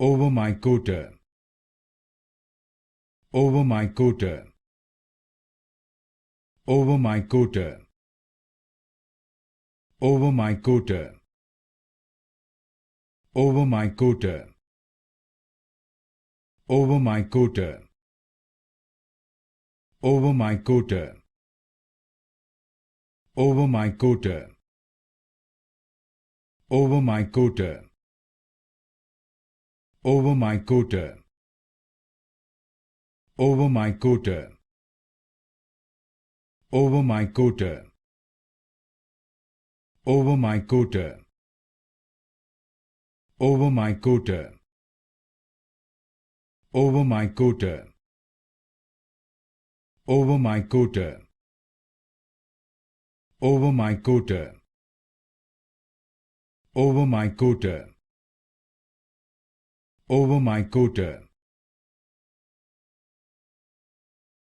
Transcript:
Oomycota, Oomycota, Oomycota, Oomycota, Oomycota, Oomycota, Oomycota, Oomycota, Oomycota, Oomycota, Oomycota, Oomycota, Oomycota, Oomycota, Oomycota, Oomycota, Oomycota, Oomycota, Oomycota,